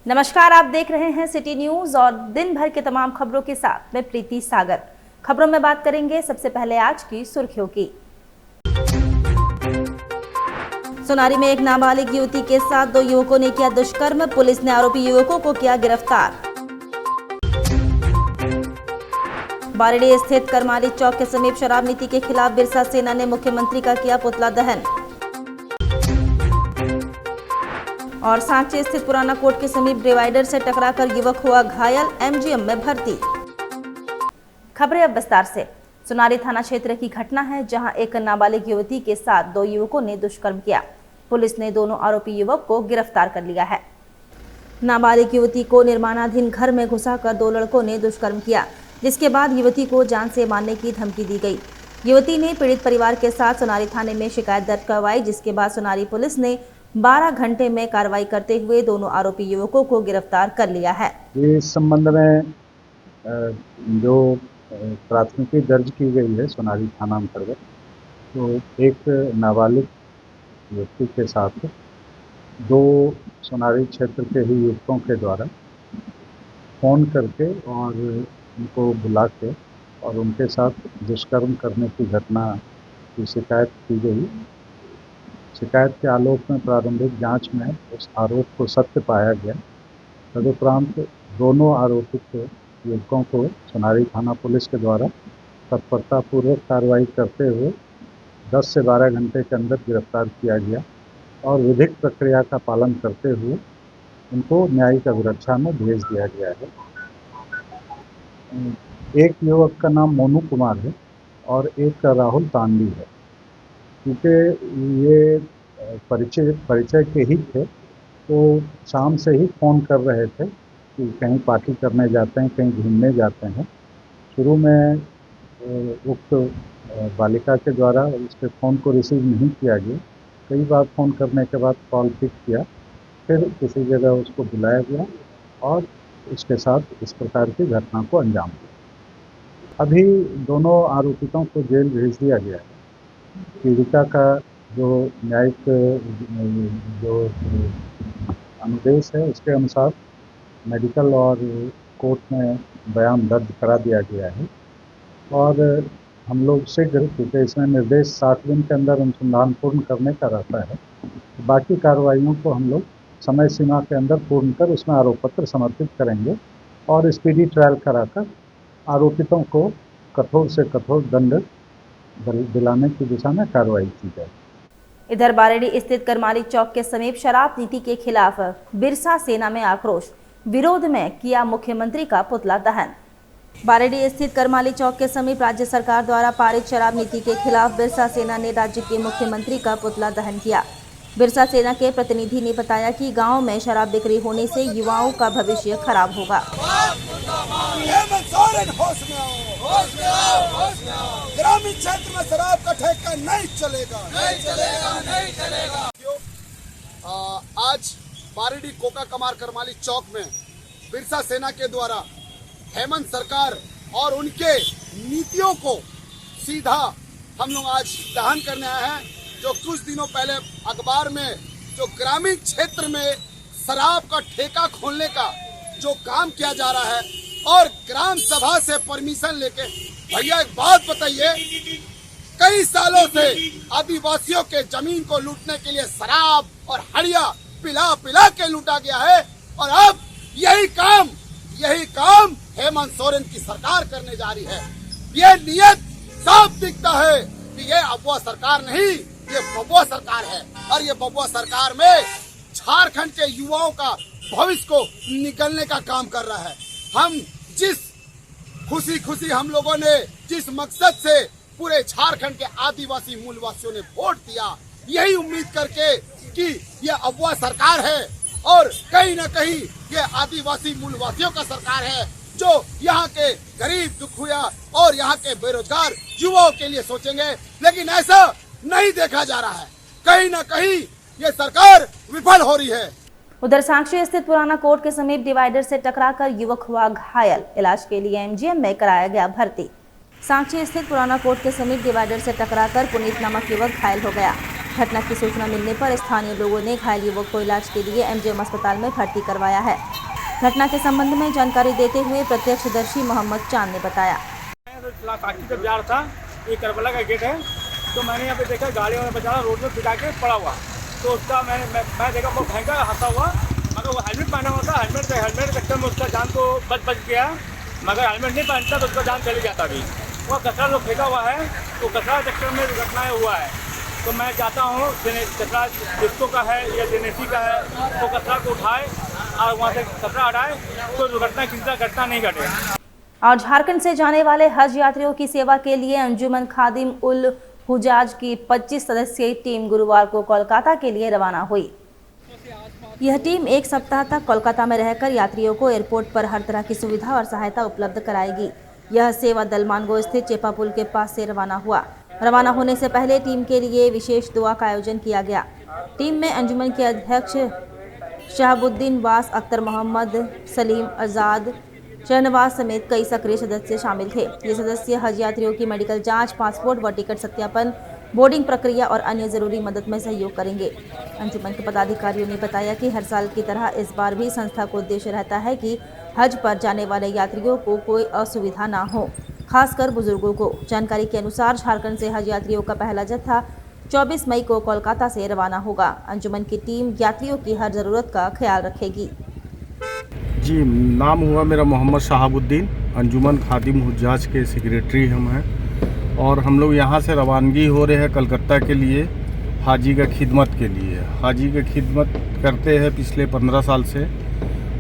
नमस्कार, आप देख रहे हैं सिटी न्यूज और दिन भर के तमाम खबरों के साथ मैं प्रीति सागर। खबरों में बात करेंगे सबसे पहले आज की सुर्खियों की। सोनारी में एक नाबालिग युवती के साथ दो युवकों ने किया दुष्कर्म, पुलिस ने आरोपी युवकों को किया गिरफ्तार। बारेडी स्थित करमाली चौक के समीप शराब नीति के खिलाफ बिरसा सेना ने मुख्यमंत्री का किया पुतला दहन। और सांची स्थित पुराना कोर्ट के समीप डिवाइडर से टकराकर युवक हुआ घायल, एमजीएम में भर्ती। खबरें अब विस्तार से। सोनारी थाना क्षेत्र की घटना है जहां एक नाबालिग युवती के साथ दो युवकों ने दुष्कर्म किया। पुलिस ने दोनों आरोपी युवक को गिरफ्तार कर लिया है। नाबालिग युवती को निर्माणाधीन घर में घुसाकर दो लड़कों ने दुष्कर्म किया, जिसके बाद युवती को जान से मारने की धमकी दी गई। युवती ने पीड़ित परिवार के साथ सोनारी थाने में शिकायत दर्ज करवाई, जिसके बाद सोनारी पुलिस ने 12 घंटे में कार्रवाई करते हुए दोनों आरोपी युवकों को गिरफ्तार कर लिया है। इस संबंध में जो प्राथमिकी दर्ज की गई है सोनारी थाना अंतर्गत, तो एक नाबालिग व्यक्ति के साथ दो सोनारी क्षेत्र के ही युवकों के द्वारा फ़ोन करके और उनको बुला के और उनके साथ दुष्कर्म करने की घटना की शिकायत की गई। शिकायत के आलोक में प्रारंभिक जांच में उस आरोप को सत्य पाया गया। तदुपरांत दोनों आरोपित युवकों को सोनारी थाना पुलिस के द्वारा तत्परतापूर्वक कार्रवाई करते हुए 10 से 12 घंटे के अंदर गिरफ्तार किया गया और विधिक प्रक्रिया का पालन करते हुए उनको न्यायिक अभिरक्षा में भेज दिया गया है। एक युवक का नाम मोनू कुमार है और एक का राहुल तांडी है। क्योंकि ये परिचय के ही थे, तो शाम से ही फ़ोन कर रहे थे कि कहीं पार्टी करने जाते हैं, कहीं घूमने जाते हैं। शुरू में उक्त बालिका के द्वारा उसके फ़ोन को रिसीव नहीं किया गया। कई बार फ़ोन करने के बाद कॉल पिक किया, फिर किसी जगह उसको बुलाया गया और उसके साथ इस प्रकार की घटना को अंजाम दिया। अभी दोनों आरोपितों को जेल भेज दिया गया है। पीड़िता का जो न्यायिक जो अनुदेश है उसके अनुसार मेडिकल और कोर्ट में बयान दर्ज करा दिया गया है और हम लोग शीघ्र, क्योंकि इसमें निर्देश 60 दिन के अंदर अनुसंधान पूर्ण करने का रहता है, तो बाकी कार्रवाइयों को हम लोग समय सीमा के अंदर पूर्ण कर उसमें आरोप पत्र समर्पित करेंगे और स्पीडी ट्रायल कराकर आरोपितों को कठोर से कठोर दंड दिलाने की दिशा में कार्रवाई की जाए। इधर बारेडी स्थित करमाली चौक के समीप शराब नीति के खिलाफ बिरसा सेना में आक्रोश, विरोध में किया मुख्यमंत्री का पुतला दहन। बारेडी स्थित करमाली चौक के समीप राज्य सरकार द्वारा पारित शराब नीति के खिलाफ बिरसा सेना ने राज्य के मुख्यमंत्री का पुतला दहन किया। बिरसा सेना के प्रतिनिधि ने बताया कि गांव में शराब बिक्री होने से युवाओं का भविष्य खराब होगा। ग्रामीण क्षेत्र में शराब का ठेका नहीं चलेगा, नहीं चलेगा, नहीं चलेगा। आज बारेडी कोका कमार करमाली चौक में बिरसा सेना के द्वारा हेमंत सरकार और उनके नीतियों को सीधा हम लोग आज दहन करने आए हैं। जो कुछ दिनों पहले अखबार में जो ग्रामीण क्षेत्र में शराब का ठेका खोलने का जो काम किया जा रहा है और ग्राम सभा से परमिशन लेके, भैया एक बात बताइए, कई सालों से आदिवासियों के जमीन को लूटने के लिए शराब और हड़िया पिला पिला के लूटा गया है और अब यही काम हेमंत सोरेन की सरकार करने जा रही है। ये नियत साफ दिखता है कि ये अफवाह सरकार नहीं, ये बबुआ सरकार है और ये बबुआ सरकार में झारखंड के युवाओं का भविष्य को निकलने का काम कर रहा है। हम जिस खुशी हम लोगों ने जिस मकसद से पूरे झारखंड के आदिवासी मूलवासियों ने वोट दिया, यही उम्मीद करके कि ये अफवाह सरकार है और कहीं न कहीं ये आदिवासी मूलवासियों का सरकार है जो यहाँ के गरीब दुखिया और यहाँ के बेरोजगार युवाओं के लिए सोचेंगे, लेकिन ऐसा नहीं देखा जा रहा है। कहीं न कहीं ये सरकार विफल हो रही है। उधर सांची स्थित पुराना कोर्ट के समीप डिवाइडर से टकराकर युवक हुआ घायल, इलाज के लिए एमजीएम में कराया गया भर्ती। सांची स्थित पुराना कोर्ट के समीप डिवाइडर से टकराकर पुनीत नामक युवक घायल हो गया। घटना की सूचना मिलने पर स्थानीय लोगों ने घायल युवक को इलाज के लिए एमजीएम अस्पताल में भर्ती करवाया है। घटना के संबंध में जानकारी देते हुए प्रत्यक्षदर्शी मोहम्मद चांद ने बताया। जब जा रहा था, ये करबला का गेट है, तो मैंने यहाँ पे देखा गाड़ी में बेचारा रोड में पिटा के पड़ा हुआ। तो उसका मैं देखा बहुत भयंकर हादसा हुआ, मगर वो हेलमेट पहना हुआ था। हेलमेट के चक्कर में उसका जान तो बच गया, मगर हेलमेट नहीं पहनता तो उसका जान चली जाता अभी। वो कचरा लोग फेंका हुआ है, तो कचरा चक्कर में दुर्घटनाएँ हुआ है। तो मैं चाहता हूँ कचरा जिसको का है या जेनेसी का है, वो कचरा को उठाए और वहाँ से कचरा हटाए, तो दुर्घटना किसी घटना नहीं घटे। और झारखंड से जाने वाले हज यात्रियों की सेवा के लिए अंजुमन खादिम उल हुजाज की 25 सदस्यीय टीम गुरुवार को कोलकाता के लिए रवाना हुई। यह टीम एक सप्ताह तक कोलकाता में रहकर यात्रियों को एयरपोर्ट पर हर तरह की सुविधा और सहायता उपलब्ध कराएगी। यह सेवा दलमानगो स्थित चेपा पुल के पास से रवाना हुआ। रवाना होने से पहले टीम के लिए विशेष दुआ का आयोजन किया गया। टीम में अंजुमन के अध्यक्ष शहाबुद्दीन वास, अख्तर मोहम्मद, सलीम आज़ाद, शहनवाज समेत कई सक्रिय सदस्य शामिल थे। ये सदस्य हज यात्रियों की मेडिकल जांच, पासपोर्ट व टिकट सत्यापन, बोर्डिंग प्रक्रिया और अन्य जरूरी मदद में सहयोग करेंगे। अंजुमन के पदाधिकारियों ने बताया कि हर साल की तरह इस बार भी संस्था को उद्देश्य रहता है कि हज पर जाने वाले यात्रियों को कोई असुविधा ना हो, खासकर बुजुर्गों को। जानकारी के अनुसार झारखंड से हज यात्रियों का पहला जत्था 24 मई को कोलकाता से रवाना होगा। अंजुमन की टीम यात्रियों की हर जरूरत का ख्याल रखेगी। जी, नाम हुआ मेरा मोहम्मद शहाबुद्दीन, अंजुमन खादिम हुज्जाज के सेक्रेटरी हम हैं, और हम लोग यहाँ से रवानगी हो रहे हैं कलकत्ता के लिए हाजी का खिदमत के लिए। हाजी का खिदमत करते हैं पिछले 15 साल से,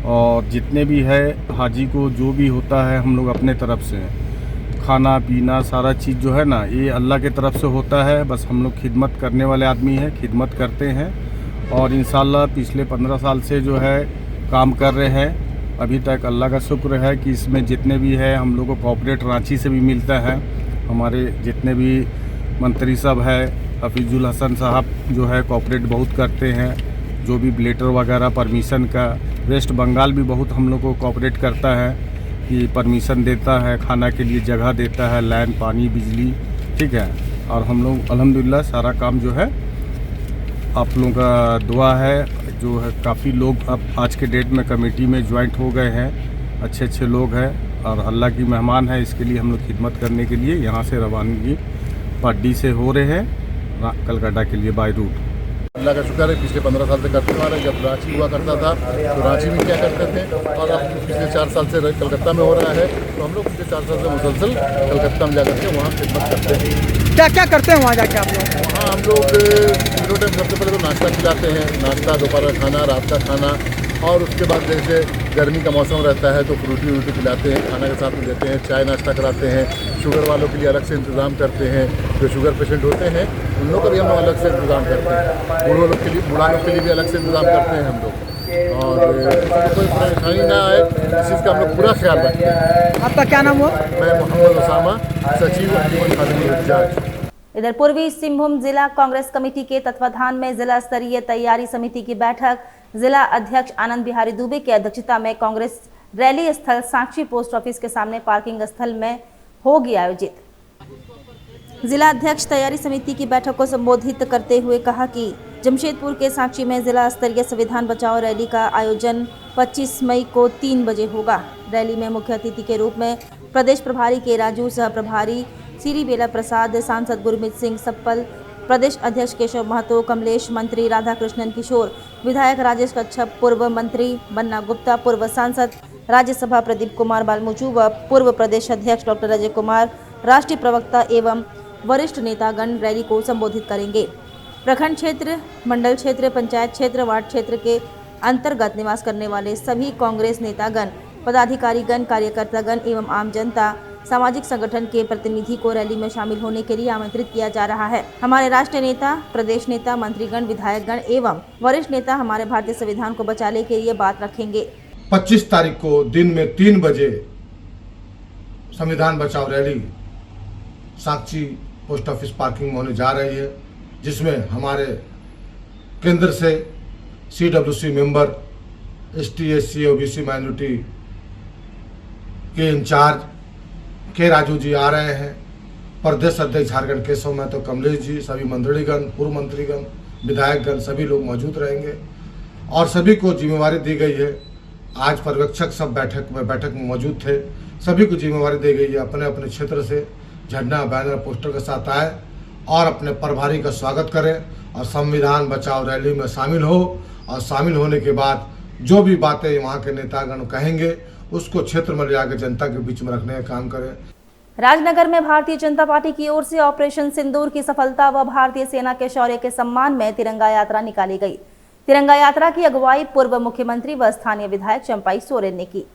और जितने भी है हाजी को जो भी होता है हम लोग अपने तरफ से खाना पीना सारा चीज़ जो है ना, ये अल्लाह के तरफ से होता है। बस हम लोग खिदमत करने वाले आदमी हैं, खिदमत करते हैं, और इंशाल्लाह पिछले 15 साल से जो है काम कर रहे हैं। अभी तक अल्लाह का शुक्र है कि इसमें जितने भी है हम लोग को कॉर्पोरेट रांची से भी मिलता है। हमारे जितने भी मंत्री सब है, हफीजुल हसन साहब जो है कॉर्पोरेट बहुत करते हैं, जो भी लेटर वगैरह परमिशन का। वेस्ट बंगाल भी बहुत हम लोग को कॉर्पोरेट करता है कि परमिशन देता है, खाना के लिए जगह देता है, लाइन, पानी, बिजली, ठीक है। और हम लोग अल्हम्दुलिल्लाह सारा काम जो है आप लोगों का दुआ है, जो है काफ़ी लोग अब आज के डेट में कमेटी में ज्वाइंट हो गए हैं, अच्छे लोग हैं, और अल्लाह की मेहमान है। इसके लिए हम लोग खिदमत करने के लिए यहाँ से रवानगी पड्डी से हो रहे हैं कलकत्ता के लिए बाय रूट। अल्लाह का शुक्र है पिछले 15 साल से करते आ रहे हैं। जब रांची हुआ करता था तो रांची में क्या करते थे, और अब पिछले 4 साल से कलकत्ता में हो रहा है, तो हम लोग पिछले 4 साल से मुसलसल कलकत्ता में जाकर के वहाँ खिदमत करते हैं। क्या क्या करते हैं वहाँ जाके आप लोग? वहाँ हम लोग तीनों टाइम सबसे पहले तो नाश्ता खिलाते हैं, नाश्ता, दोपहर का खाना, रात का खाना, और उसके बाद जैसे गर्मी का मौसम रहता है तो फ्रूटी व्रूटी खिलाते हैं, खाना के साथ में देते हैं, चाय नाश्ता कराते हैं। शुगर वालों के लिए अलग से इंतज़ाम करते हैं, जो शुगर पेशेंट होते हैं उन लोग का भी हम लोग अलग से इंतज़ाम करते हैं। बूढ़ों लोग के लिए, बुढ़ा लोग के लिए भी अलग से इंतज़ाम करते हैं हम लोग, और कोई परेशानी ना आए इस चीज़ का हम लोग पूरा ख्याल रखते हैं। आपका क्या नाम हुआ? मैं मोहम्मद उसामा, सचिव अंजुमन खादिम हुज्जाज। इधर पूर्वी सिंहभूम जिला कांग्रेस कमेटी के तत्वाधान में जिला स्तरीय तैयारी समिति की बैठक जिला अध्यक्ष आनंद बिहारी दुबे की अध्यक्षता में कांग्रेस रैली स्थल साक्षी पोस्ट ऑफिस के सामने पार्किंग स्थल में होगी आयोजित। जिला अध्यक्ष तैयारी समिति की बैठक को संबोधित करते हुए कहा कि जमशेदपुर के साक्षी में जिला स्तरीय संविधान बचाओ रैली का आयोजन 25 मई को 3 बजे होगा। रैली में मुख्य अतिथि के रूप में प्रदेश प्रभारी के राजू, सह प्रभारी श्री बेला प्रसाद, सांसद गुरमीत सिंह सप्पल, प्रदेश अध्यक्ष केशव महतो, कमलेश, मंत्री राधाकृष्णन किशोर, विधायक राजेश कच्छप, पूर्व मंत्री बन्ना गुप्ता, पूर्व सांसद राज्यसभा प्रदीप कुमार बालमुचू व पूर्व प्रदेश अध्यक्ष डॉक्टर अजय कुमार, राष्ट्रीय प्रवक्ता एवं वरिष्ठ नेतागण रैली को संबोधित करेंगे। प्रखंड क्षेत्र, मंडल क्षेत्र, पंचायत क्षेत्र, वार्ड क्षेत्र के अंतर्गत निवास करने वाले सभी कांग्रेस नेतागण, पदाधिकारीगण, कार्यकर्तागण एवं आम जनता, सामाजिक संगठन के प्रतिनिधि को रैली में शामिल होने के लिए आमंत्रित किया जा रहा है। हमारे राष्ट्रीय नेता, प्रदेश नेता, मंत्रीगण, विधायकगण एवं वरिष्ठ नेता हमारे भारतीय संविधान को बचाने के लिए बात रखेंगे। 25 तारीख को दिन में 3 बजे संविधान बचाओ रैली साक्षी पोस्ट ऑफिस पार्किंग में होने जा रही है, जिसमें हमारे केंद्र से CWC member, ST SC OBC minority के इंचार्ज के राजू जी आ रहे हैं, प्रदेश अध्यक्ष झारखंड केशव महतो कमलेश जी, सभी मंत्रीगण, पूर्व मंत्रीगण, विधायकगण, सभी लोग मौजूद रहेंगे और सभी को जिम्मेवारी दी गई है। आज पर्यवेक्षक सब बैठक में मौजूद थे। सभी को जिम्मेवारी दी गई है अपने अपने क्षेत्र से झंडा, बैनर, पोस्टर के साथ आए और अपने प्रभारी का स्वागत करें और संविधान बचाओ रैली में शामिल हो और शामिल होने के बाद जो भी बातें वहाँ के नेतागण कहेंगे उसको क्षेत्र में ले जाकर जनता के बीच में रखने का काम करें। राजनगर में भारतीय जनता पार्टी की ओर से ऑपरेशन सिंदूर की सफलता व भारतीय सेना के शौर्य के सम्मान में तिरंगा यात्रा निकाली गई। तिरंगा यात्रा की अगुवाई पूर्व मुख्यमंत्री व स्थानीय विधायक चंपाई सोरेन ने की।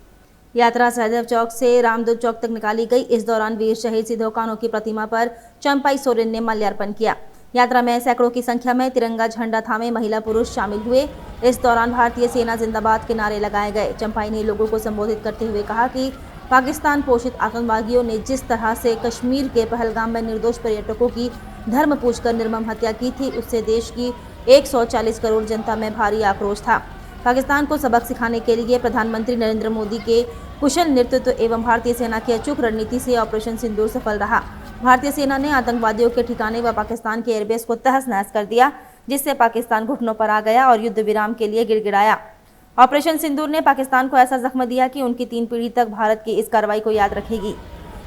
यात्रा सहदेव चौक से रामदूत चौक तक निकाली गई। इस दौरान वीर शहीद सिद्धो कान्हू की प्रतिमा पर चंपाई सोरेन ने माल्यार्पण किया। यात्रा में सैकड़ों की संख्या में तिरंगा झंडा थामे महिला पुरुष शामिल हुए। इस दौरान भारतीय सेना जिंदाबाद के नारे लगाए गए। चंपाई ने लोगों को संबोधित करते हुए कहा कि पाकिस्तान पोषित आतंकवादियों ने जिस तरह से कश्मीर के पहलगाम में निर्दोष पर्यटकों की धर्म पूछकर निर्मम हत्या की थी, उससे देश की 140 करोड़ जनता में भारी आक्रोश था। पाकिस्तान को सबक सिखाने के लिए प्रधानमंत्री नरेंद्र मोदी के कुशल नेतृत्व एवं भारतीय सेना की अचूक रणनीति से ऑपरेशन सिंदूर सफल रहा। भारतीय सेना ने आतंकवादियों के ठिकाने व पाकिस्तान के एयरबेस को तहस नहस कर दिया, जिससे पाकिस्तान घुटनों पर आ गया और युद्ध विराम के लिए गिड़गिड़ाया। ऑपरेशन सिंदूर ने पाकिस्तान को ऐसा जख्म दिया कि उनकी 3 पीढ़ी तक भारत की इस कार्रवाई को याद रखेगी।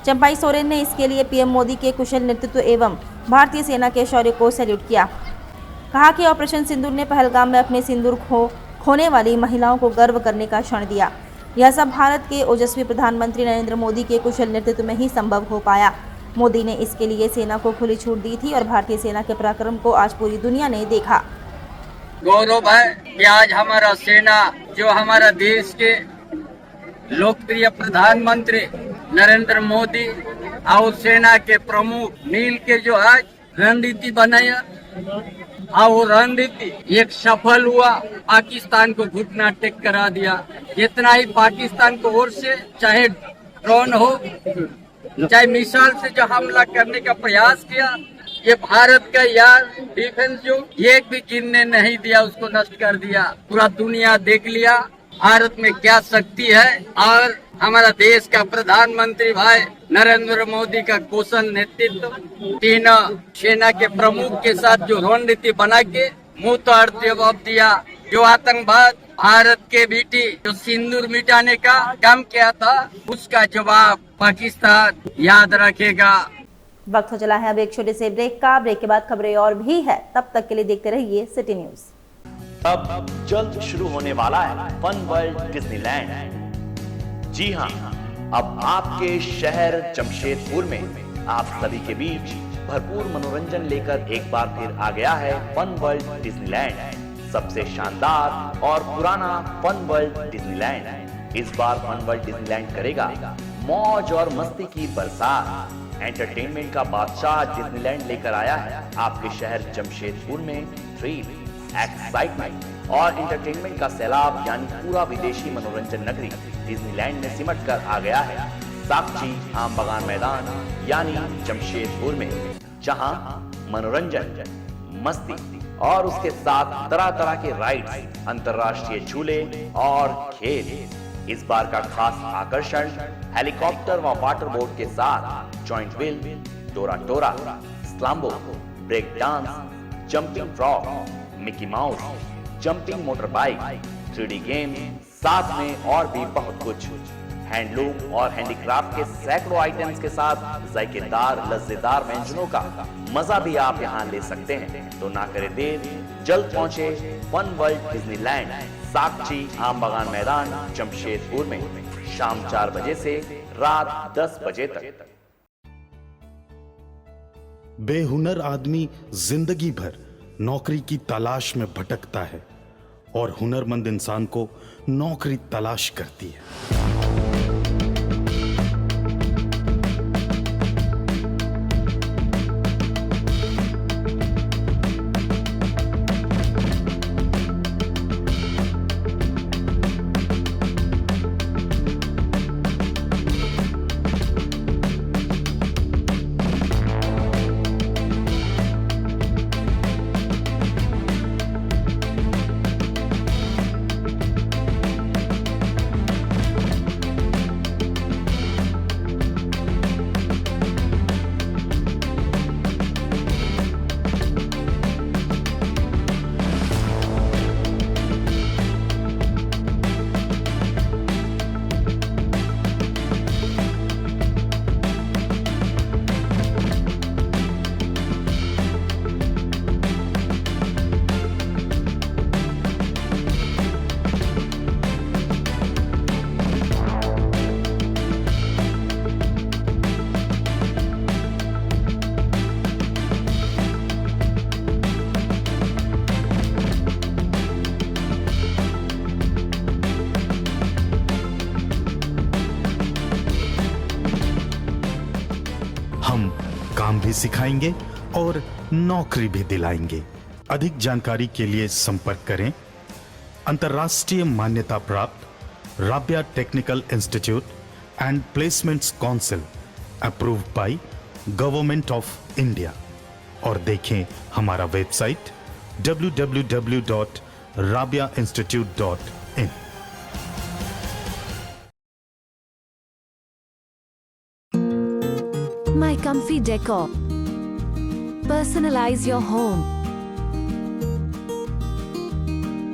चंपाई सोरेन ने इसके लिए पीएम मोदी के कुशल नेतृत्व एवं भारतीय सेना के शौर्य को सैल्यूट किया। कहा कि ऑपरेशन सिंदूर ने पहलगाम में अपने सिंदूर खोने वाली महिलाओं को गर्व करने का क्षण दिया। यह सब भारत के ओजस्वी प्रधानमंत्री नरेंद्र मोदी के कुशल नेतृत्व में ही संभव हो पाया। मोदी ने इसके लिए सेना को खुली छूट दी थी और भारतीय सेना के पराक्रम को आज पूरी दुनिया ने देखा। गौरव है कि आज हमारा सेना, जो हमारा देश के लोकप्रिय प्रधानमंत्री नरेंद्र मोदी और सेना के प्रमुख मिल के जो आज रणनीति बनाया और वो रणनीति एक सफल हुआ, पाकिस्तान को घुटना टेक करा दिया। जितना ही पाकिस्तान को ओर से चाहे ड्रोन हो चाहे मिसाइल से जो हमला करने का प्रयास किया, ये भारत का यार डिफेंस जो एक भी गिरने नहीं दिया, उसको नष्ट कर दिया। पूरा दुनिया देख लिया भारत में क्या शक्ति है और हमारा देश का प्रधानमंत्री भाई नरेंद्र मोदी का कुशल नेतृत्व, तीनों सेना के प्रमुख के साथ जो रणनीति बना के मुंह तोड़ जवाब दिया। जो आतंकवाद भारत के बेटी जो सिंदूर मिटाने का काम किया था, उसका जवाब पाकिस्तान याद रखेगा। वक्त हो चला है अब एक छोटे से ब्रेक का। ब्रेक के बाद खबरें और भी है, तब तक के लिए देखते रहिए सिटी न्यूज। अब जल्द शुरू होने वाला है फन वर्ल्ड डिज्नीलैंड। जी हां, अब आपके शहर जमशेदपुर में आप सभी के बीच भरपूर मनोरंजन लेकर एक बार फिर आ गया है फन वर्ल्ड डिज्नीलैंड। सबसे शानदार और पुराना फन वर्ल्ड डिज्नीलैंड इस बार फन वर्ल्ड डिज्नीलैंड करेगा मौज और मस्ती की बरसात। एंटरटेनमेंट का बादशाह डिज्नीलैंड लेकर आया है आपके शहर जमशेदपुर में थ्रिल, एक्साइटमेंट और एंटरटेनमेंट का सैलाब, यानी पूरा विदेशी मनोरंजन नगरी डिज्नीलैंड में सिमट कर आ गया है साक्षी आम बगान मैदान यानी जमशेदपुर में, जहां मनोरंजन, मस्ती और उसके साथ तरह तरह के राइड्स, अंतर्राष्ट्रीय झूले और खेल। इस बार का खास आकर्षण हेलीकॉप्टर व वाटर बोट के साथ joint wheel, Tora Tora, Slambo, break dance, jumping frog, Mickey Mouse, jumping motor bike, 3D game, साथ में और भी बहुत कुछ। हैंडलूम और हैंडीक्राफ्ट के सैकड़ों आइटम्स के साथ जायकेदार लज्जेदार व्यंजनों का मजा भी आप यहाँ ले सकते हैं। तो ना करे देर, जल्द पहुंचे फन वर्ल्ड डिज्नीलैंड, साक्षी आम बगान मैदान जमशेदपुर में, शाम 4 बजे से रात 10 बजे तक। बेहुनर आदमी जिंदगी भर नौकरी की तलाश में भटकता है और हुनरमंद इंसान को नौकरी तलाश करती है। भी सिखाएंगे और नौकरी भी दिलाएंगे। अधिक जानकारी के लिए संपर्क करें अंतर्राष्ट्रीय मान्यता प्राप्त Rabia technical institute and placements council approved by government of India और देखें हमारा website www.rabiainstitute.in। My Comfy Decor. Personalize your home.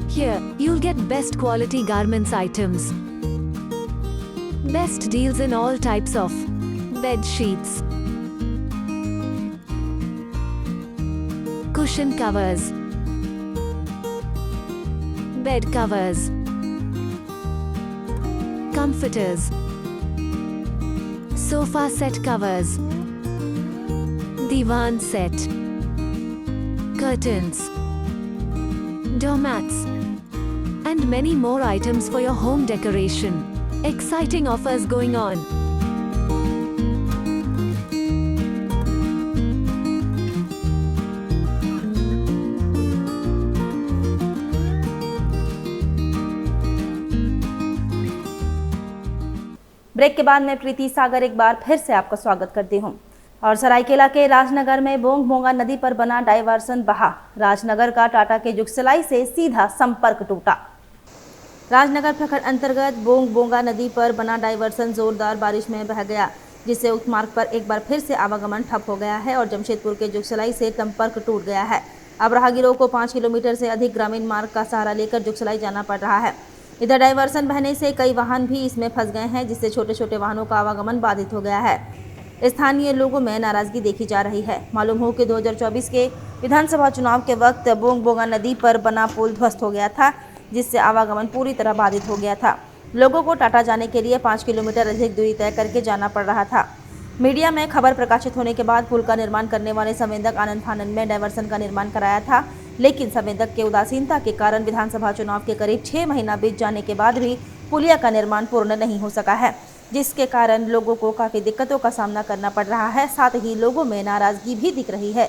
Here, you'll get best quality garments items. Best deals in all types of bed sheets, cushion covers, bed covers, comforters, sofa set covers, divan set, curtains, doormats, and many more items for your home decoration. Exciting offers going on. Break के बाद मैं प्रीति सागर एक बार फिर से आपका स्वागत करती हूं। और सरायकेला के राजनगर में बोंग बोंगा नदी पर बना डायवर्सन बहा। राजनगर का टाटा के जुगसलाई से सीधा संपर्क टूटा। राजनगर प्रखंड अंतर्गत बोंग बोंगा नदी पर बना डायवर्सन जोरदार बारिश में बह गया, जिससे उक्त मार्ग पर एक बार फिर से आवागमन ठप हो गया है और जमशेदपुर के जुगसलाई से संपर्क टूट गया है। अब राहगीरों को 5 किलोमीटर से अधिक ग्रामीण मार्ग का सहारा लेकर जुगसलाई जाना पड़ रहा है। इधर डायवर्सन बहने से कई वाहन भी इसमें फंस गए हैं, जिससे छोटे छोटे वाहनों का आवागमन बाधित हो गया है। स्थानीय लोगों में नाराजगी देखी जा रही है। मालूम हो कि 2024 के विधानसभा चुनाव के वक्त बोंग बोंगा नदी पर बना पुल ध्वस्त हो गया था, जिससे आवागमन पूरी तरह बाधित हो गया था। लोगों को टाटा जाने के लिए 5 किलोमीटर अधिक दूरी तय करके जाना पड़ रहा था। मीडिया में खबर प्रकाशित होने के बाद पुल का निर्माण करने वाले संवेदक आनंद फानंद में डायवर्सन का निर्माण कराया था, लेकिन संवेदक के उदासीनता के कारण विधानसभा चुनाव के करीब 6 महीना बीत जाने के बाद भी पुलिया का निर्माण पूर्ण नहीं हो सका है, जिसके कारण लोगों को काफी दिक्कतों का सामना करना पड़ रहा है। साथ ही लोगों में नाराजगी भी दिख रही है।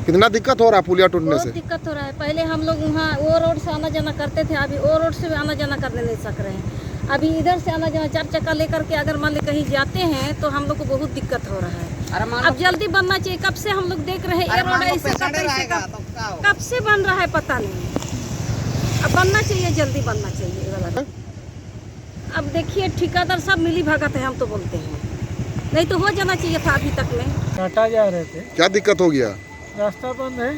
कितना दिक्कत हो रहा है पुलिया टूटने से? दिक्कत हो रहा है। पहले हम लोग वहाँ वो रोड से आना जाना करते थे, अभी वो रोड से भी आना जाना करने नहीं सक रहे हैं। अभी इधर से आना जाना 4 चक्का लेकर के अगर मान ले कहीं जाते हैं तो हम लोग को बहुत दिक्कत हो रहा है। अब जल्दी बनना चाहिए। कब से हम लोग देख रहे हैं ये रोड ऐसे कब से बन रहा है पता नहीं। अब बनना चाहिए, जल्दी बनना चाहिए। अब देखिए ठेकेदार सब मिली भगत है, हम तो बोलते हैं, नहीं तो हो जाना चाहिए था अभी तक में। टाटा जा रहे थे। क्या दिक्कत हो गया? रास्ता बंद है।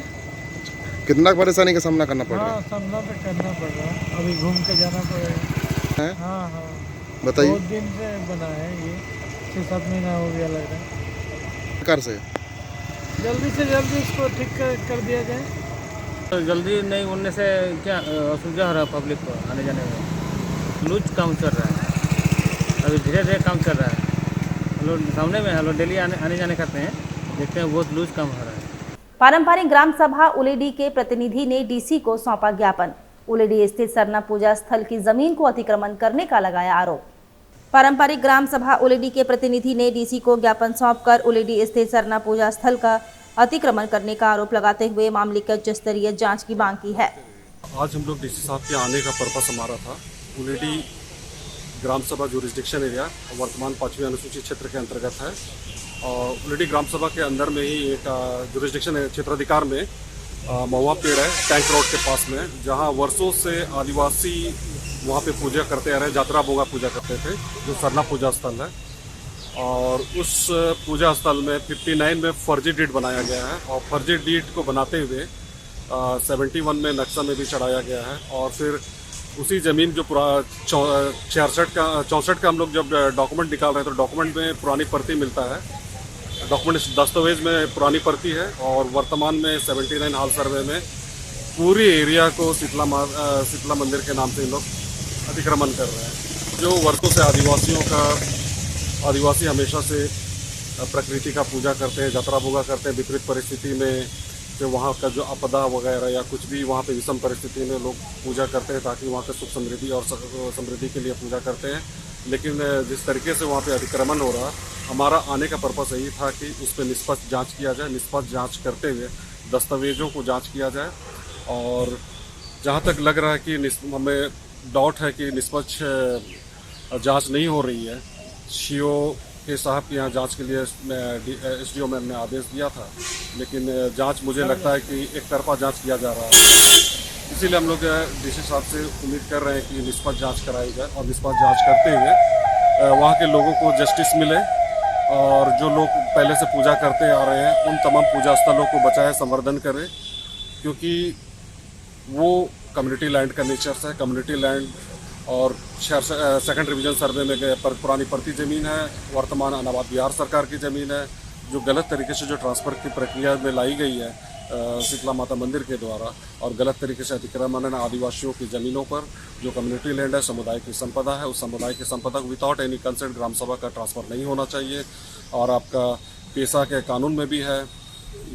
कितना परेशानी का सामना करना पड़ रहा है? सामना तो करना पड़ रहा है, अभी घूम के जाना पड़ेगा। हाँ, बताइए। 2 दिन से बना है ये, 6-7 महीना हो गया लग रहा है। सरकार से जल्दी इसको ठीक कर दिया जाए। तो जल्दी नहीं होने से क्या असुविधा हो रहा है पब्लिक को आने जाने में। लूज काम चल रहा है, अभी धीरे धीरे काम चल रहा है। हम लोग सामने में हम लोग डेली आने जाने करते हैं, देखते हैं बहुत लूज काम हो रहा है। पारंपरिक ग्राम सभा उलेडी के प्रतिनिधि ने डीसी को सौंपा ज्ञापन। उलेडी स्थित सरना पूजा स्थल की जमीन को अतिक्रमण करने का लगाया आरोप। पारंपरिक ग्राम सभा उलेडी के प्रतिनिधि ने डीसी को ज्ञापन सौंपकर उलेडी स्थित सरना पूजा स्थल का अतिक्रमण करने का आरोप लगाते हुए मामले की उच्च स्तरीय जांच की मांग की है। आज हम लोग डीसी साहब के आने का पर्पस हमारा था, उलेडी ग्राम सभा जुरिस्डिक्शन एरिया वर्तमान 5वीं अनुसूचित क्षेत्र के अंतर्गत है और उलेडी ग्राम सभा के अंदर में ही एक जुरिस्डिक्शन क्षेत्राधिकार में महुआ पेड़ है टैंक रोड के पास में, जहां वर्षों से आदिवासी वहां पे पूजा करते आ रहे, जात्रा बोगा पूजा करते थे, जो सरना पूजा स्थल है। और उस पूजा स्थल में 59 में फर्जी डीड बनाया गया है और फर्जी डीड को बनाते हुए 71 में नक्शा में भी चढ़ाया गया है। और फिर उसी ज़मीन जो पूरा 64 का हम लोग जब डॉक्यूमेंट निकाल रहे हैं तो डॉक्यूमेंट में पुरानी प्रति मिलता है, डॉक्यूमेंट दस्तावेज में पुरानी प्रति है और वर्तमान में 79 हाल सर्वे में पूरी एरिया को शीतला मंदिर के नाम से इन लोग अतिक्रमण कर रहे हैं। जो वर्षों से आदिवासी हमेशा से प्रकृति का पूजा करते हैं, यात्रा बोगा करते हैं, विपरीत परिस्थिति में जो वहाँ का जो आपदा वगैरह या कुछ भी वहाँ पे विषम परिस्थिति में लोग पूजा करते हैं ताकि वहाँ का सुख समृद्धि और समृद्धि के लिए पूजा करते हैं। लेकिन जिस तरीके से वहाँ पे अतिक्रमण हो रहा, हमारा आने का पर्पस यही था कि उस पर निष्पक्ष जांच किया जाए। निष्पक्ष जांच करते हुए दस्तावेजों को जांच किया जाए, और जहाँ तक लग रहा है कि हमें डाउट है कि निष्पक्ष जांच नहीं हो रही है, सीओ के साहब के यहाँ जांच के लिए SDO में हमने आदेश दिया था, लेकिन जांच मुझे लगता है कि एक तरफा जांच किया जा रहा है। इसीलिए हम लोग DC साहब से उम्मीद कर रहे हैं कि निष्पक्ष जांच कराई जाए, और निष्पक्ष जांच करते हुए वहाँ के लोगों को जस्टिस मिले, और जो लोग पहले से पूजा करते आ रहे हैं उन तमाम पूजा स्थलों को बचाए, संवर्धन करें, क्योंकि वो कम्युनिटी लैंड का नेचर है। कम्युनिटी लैंड और सेकंड रिवीजन सर्वे में गए पुरानी पड़ती ज़मीन है, वर्तमान अनाबाद बिहार सरकार की ज़मीन है, जो गलत तरीके से जो ट्रांसफ़र की प्रक्रिया में लाई गई है शीतला माता मंदिर के द्वारा, और गलत तरीके से अतिक्रमण है आदिवासियों की ज़मीनों पर। जो कम्युनिटी लैंड है, समुदाय की संपदा है, उस समुदाय की संपदा को विदाउट एनी कंसेंट ग्राम सभा का ट्रांसफ़र नहीं होना चाहिए। और आपका पेशा के कानून में भी है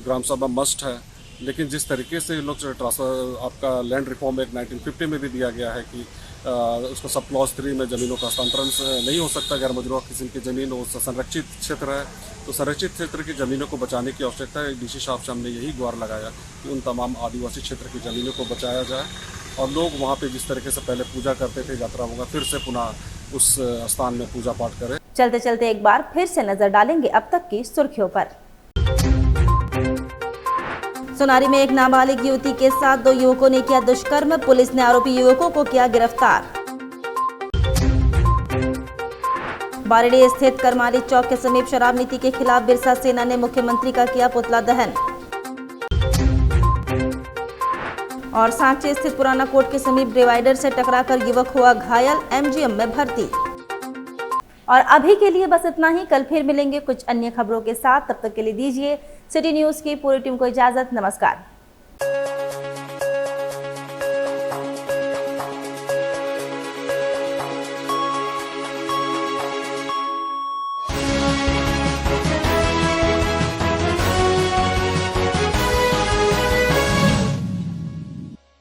ग्राम सभा मस्ट है, लेकिन जिस तरीके से लोग ट्रांसफ़र आपका लैंड रिफॉर्म एक्ट 1950 में भी दिया गया है कि उसको सब क्लॉज 3 में ज़मीनों का हस्तांतरण नहीं हो सकता, गैर मजरूह किस्म की ज़मीन वो संरक्षित क्षेत्र है, तो संरक्षित क्षेत्र की ज़मीनों को बचाने की आवश्यकता है। DC साहब से हमने यही गुहार लगाया कि उन तमाम आदिवासी क्षेत्र की ज़मीनों को बचाया जाए, और लोग वहाँ पे जिस तरीके से पहले पूजा करते थे, यात्रा होगा, फिर से पुनः उस स्थान में पूजा पाठ करें। चलते चलते एक बार फिर से नजर डालेंगे अब तक की सुर्खियों पर। सोनारी में एक नाबालिग युवती के साथ 2 युवकों ने किया दुष्कर्म, पुलिस ने आरोपी युवकों को किया गिरफ्तार। बारिडी स्थित करमाली चौक के समीप शराब नीति के खिलाफ बिरसा सेना ने मुख्यमंत्री का किया पुतला दहन। और सांची स्थित पुराना कोर्ट के समीप डिवाइडर से टकराकर युवक हुआ घायल, MGM में भर्ती। और अभी के लिए बस इतना ही, कल फिर मिलेंगे कुछ अन्य खबरों के साथ। तब तक के लिए दीजिए सिटी न्यूज की पूरी टीम को इजाजत। नमस्कार।